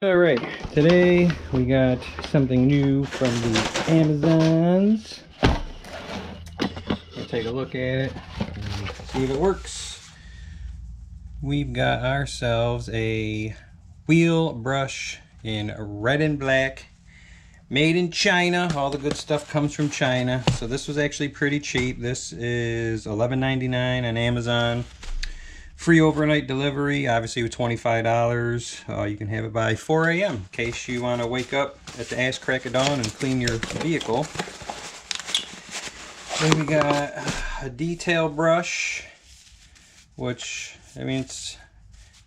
All right, today we got something new from the Amazons. We'll take a look at it and see if it works. We've got ourselves a wheel brush in red and black, made in China. All the good stuff comes from China. So this was actually pretty cheap. This is $11.99 on Amazon. Free overnight delivery, obviously with $25. You can have it by 4 a.m. in case you want to wake up at the ass crack of dawn and clean your vehicle. Then we got a detail brush, which, I mean, it's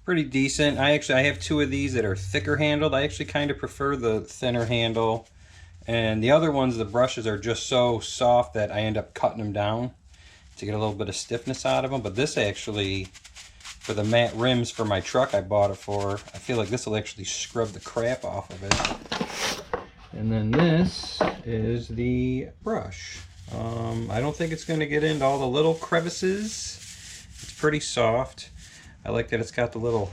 pretty decent. I have two of these that are thicker handled. I actually kind of prefer the thinner handle. And the other ones, the brushes are just so soft that I end up cutting them down to get a little bit of stiffness out of them. But this actually, for the matte rims for my truck I bought it for, I feel like this will actually scrub the crap off of it. And then this is the brush. I don't think it's going to get into all the little crevices. It's pretty soft. I like that it's got the little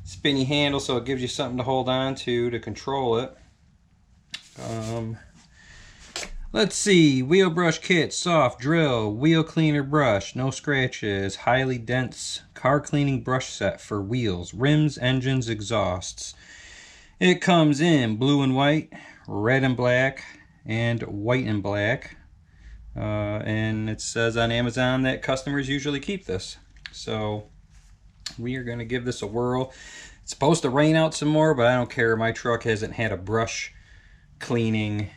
spinny handle so it gives you something to hold on to control it. Let's see, wheel brush kit, soft drill, wheel cleaner brush, no scratches, highly dense car cleaning brush set for wheels, rims, engines, exhausts. It comes in blue and white, red and black, and white and black. And it says on Amazon that customers usually keep this. So we are going to give this a whirl. It's supposed to rain out some more, but I don't care. My truck hasn't had a brush cleaning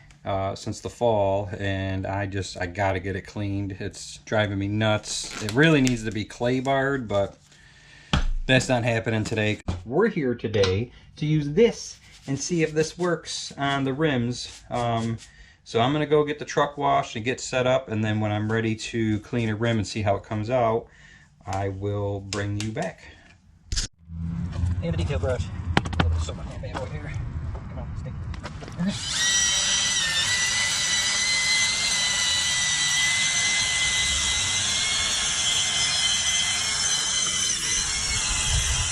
since the fall, and I gotta get it cleaned. It's driving me nuts. It really needs to be clay barred, but that's not happening today. We're here today to use this and see if this works on the rims. So I'm gonna go get the truck washed and get set up, and then when I'm ready to clean a rim and see how it comes out, I will bring you back. And a detail brush. A little bit of soap on that bad boy here. Come on, stay.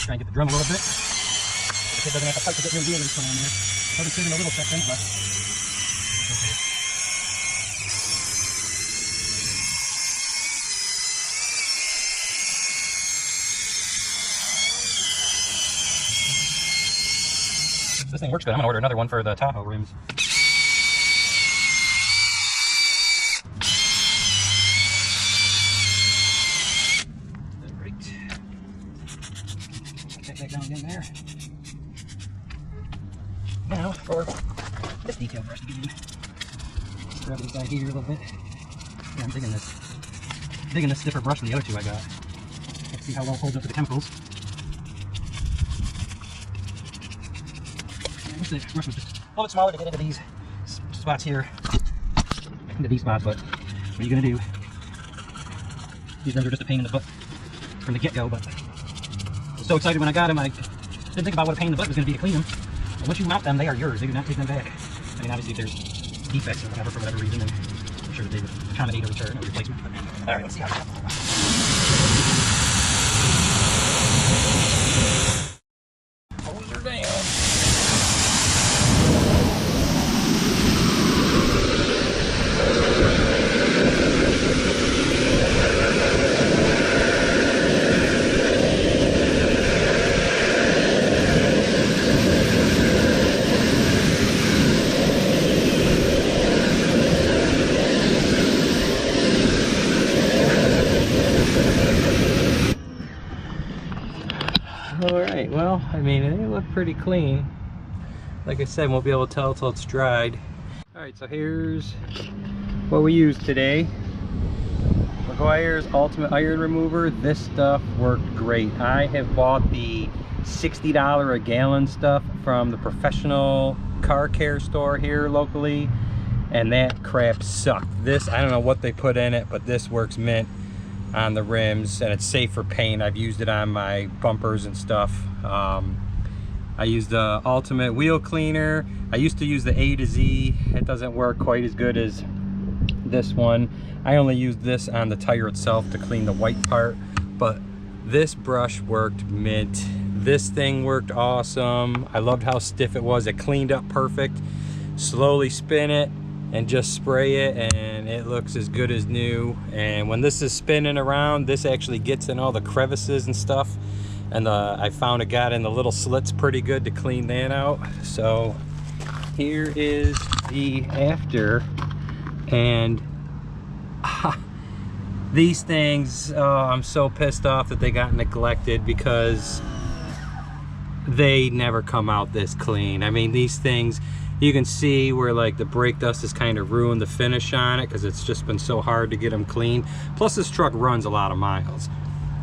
Try and get the drum a little bit. So the kid doesn't have to fight to get new wheelies put on there. Probably fit in a little section, but okay. This thing works good. I'm gonna order another one for the Tahoe rims. Back down again there. Now for this detail brush to get in. Grab it inside here a little bit. Yeah, I'm digging this stiffer brush than the other two I got. Let's see how well it holds up to the chemicals. I wish the brush was just a little bit smaller to get into these spots here. Into these spots, but what are you gonna do? These rims are just a pain in the butt from the get-go, but I was so excited when I got them. I didn't think about what a pain in the butt was going to be to clean them. And once you mount them, they are yours. They do not take them back. I mean, obviously, if there's defects or whatever for whatever reason, then I'm sure that they would accommodate a return or replacement. But, all right, let's see how it goes. Hose her down. Alright, well, I mean, they look pretty clean. Like I said, won't be able to tell till it's dried. Alright, so here's what we used today. Meguiar's Ultimate Iron Remover. This stuff worked great. I have bought the $60 a gallon stuff from the Professional Car Care store here locally, and that crap sucked. This, I don't know what they put in it, but this works mint on the rims, and it's safe for paint. I've used it on my bumpers and stuff. I used the Ultimate Wheel Cleaner. I used to use the A to Z. It doesn't work quite as good as this one. I only used this on the tire itself to clean the white part, but this brush worked mint. This thing worked awesome. I loved how stiff it was. It cleaned up perfect. Slowly spin it and just spray it, and it looks as good as new. And when this is spinning around, this actually gets in all the crevices and stuff. And I found it got in the little slits pretty good to clean that out. So here is the after. And these things, oh, I'm so pissed off that they got neglected because they never come out this clean. I mean, these things, you can see where like the brake dust has kind of ruined the finish on it because it's just been so hard to get them clean. Plus this truck runs a lot of miles.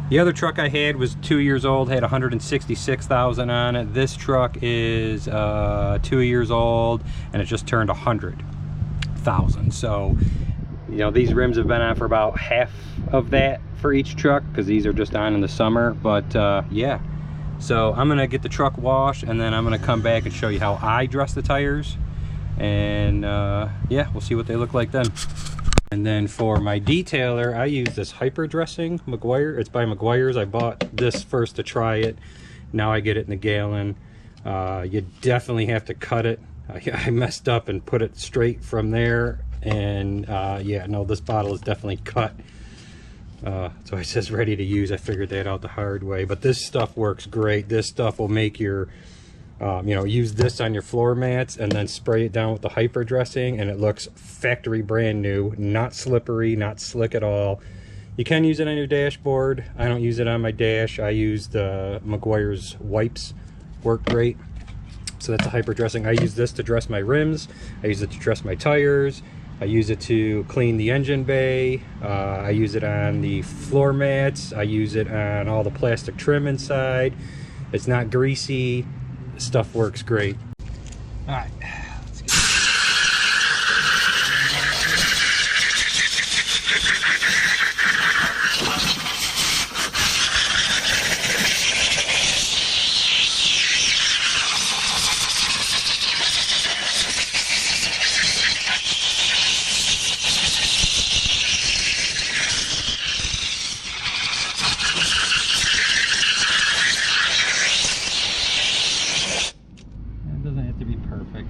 The other truck I had was 2 years old, had 166,000 on it. This truck is 2 years old and it just turned 100,000. So, you know, these rims have been on for about half of that for each truck because these are just on in the summer. But yeah, so I'm gonna get the truck washed and then I'm gonna come back and show you how I dress the tires. And yeah, we'll see what they look like then. And then for my detailer, I use this Hyper Dressing Meguiar. It's by Meguiar's. I bought this first to try it. Now I get it in the gallon. You definitely have to cut it. I messed up and put it straight from there. And yeah, no, this bottle is definitely cut. So it says ready to use. I figured that out the hard way. But this stuff works great. This stuff will make your you know, use this on your floor mats and then spray it down with the Hyper Dressing, and it looks factory brand new, not slippery, not slick at all. You can use it on your dashboard. I don't use it on my dash. I use the Meguiar's wipes, work great. So that's a Hyper Dressing. I use this to dress my rims. I use it to dress my tires. I use it to clean the engine bay. I use it on the floor mats. I use it on all the plastic trim inside. It's not greasy. Stuff works great. All right, let's get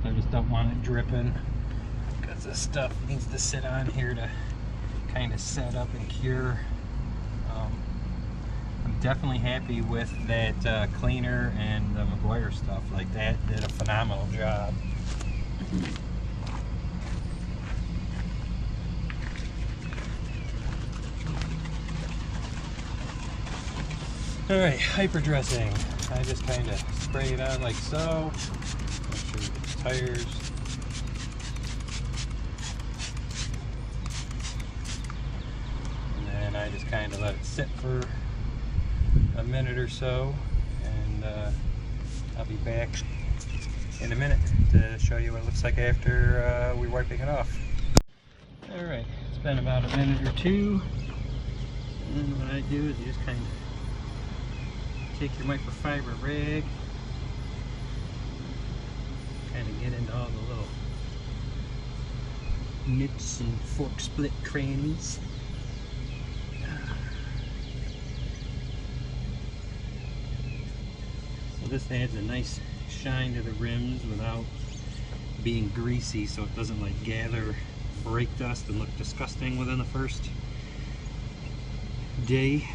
I just don't want it dripping because this stuff needs to sit on here to kind of set up and cure. I'm definitely happy with that cleaner, and the Meguiar stuff like that did a phenomenal job. All right, Hyper Dressing. I just kind of spray it on like so. Make sure we get the tires. And then I just kind of let it sit for a minute or so, and I'll be back in a minute to show you what it looks like after we're wiping it off. Alright, it's been about a minute or two, and what I do is you just kind of take your microfiber rag, kind of get into all the little nips and fork split crannies. So this adds a nice shine to the rims without being greasy, so it doesn't like gather brake dust and look disgusting within the first day.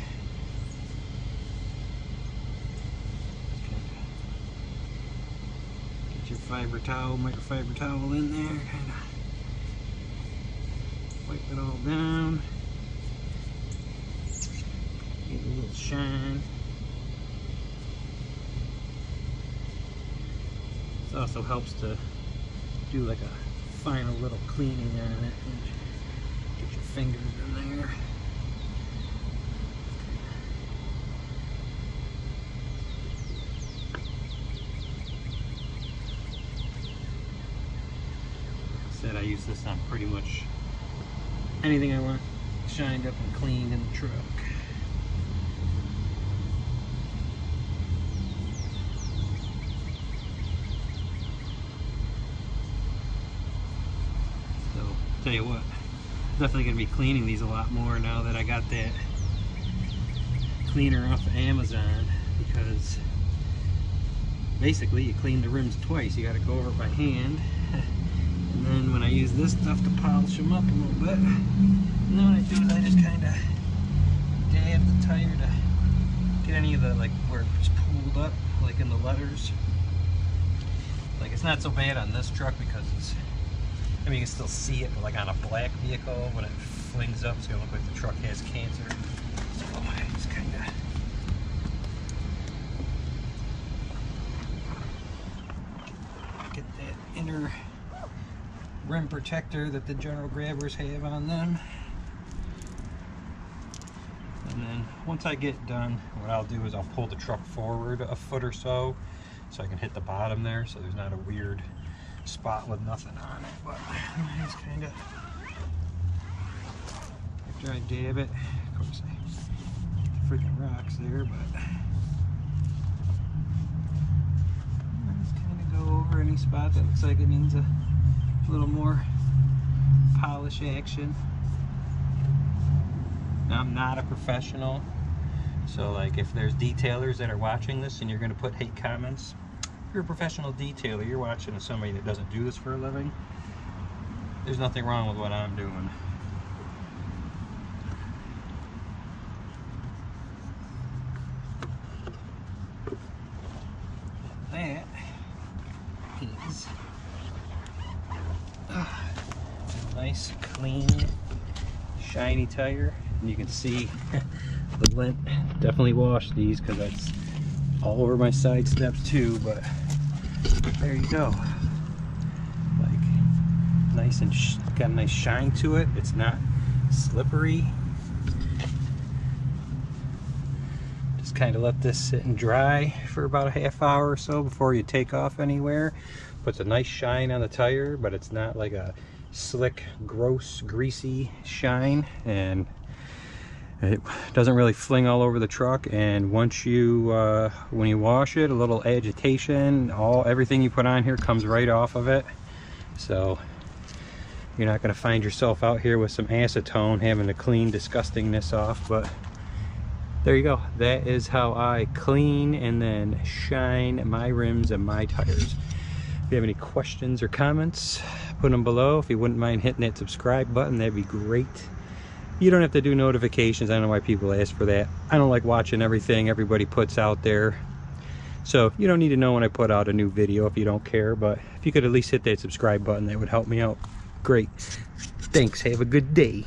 Get your fiber towel, microfiber towel in there, kind of wipe it all down. Get a little shine. This also helps to do like a final little cleaning on it. Get your fingers in there. I use this on pretty much anything I want shined up and cleaned in the truck. So, tell you what, definitely going to be cleaning these a lot more now that I got that cleaner off of Amazon, because basically you clean the rims twice. You got to go over it by hand, and then when I use this stuff to polish them up a little bit, and then what I do is I just kind of dab the tire to get any of the, like where it's pooled up, like in the letters. Like it's not so bad on this truck because it's, I mean you can still see it, but like on a black vehicle when it flings up, it's gonna look like the truck has cancer. So I just kind of get that inner rim protector that the General Grabbers have on them. And then once I get done, what I'll do is I'll pull the truck forward a foot or so I can hit the bottom there, so there's not a weird spot with nothing on it. But I just kind of, after I dab it, of course I get the freaking rocks there, but I just kind of go over any spot that looks like it needs a little more polish action. Now, I'm not a professional, so like if there's detailers that are watching this and you're going to put hate comments, if you're a professional detailer, you're watching somebody that doesn't do this for a living, there's nothing wrong with what I'm doing. That is a nice, clean, shiny tire. And you can see the lint. Definitely washed these because that's all over my side steps too, but there you go. Like nice and got a nice shine to it. It's not slippery. Just kind of let this sit and dry for about a half hour or so before you take off anywhere. Puts a nice shine on the tire, but it's not like a slick, gross, greasy shine, and it doesn't really fling all over the truck. And once you when you wash it, a little agitation, everything you put on here comes right off of it, so you're not going to find yourself out here with some acetone having to clean disgustingness off. But there you go. That is how I clean and then shine my rims and my tires. If you have any questions or comments, put them below. If you wouldn't mind hitting that subscribe button, that'd be great. You don't have to do notifications. I don't know why people ask for that. I don't like watching everything everybody puts out there. So you don't need to know when I put out a new video if you don't care, but if you could at least hit that subscribe button, that would help me out. Great. Thanks. Have a good day.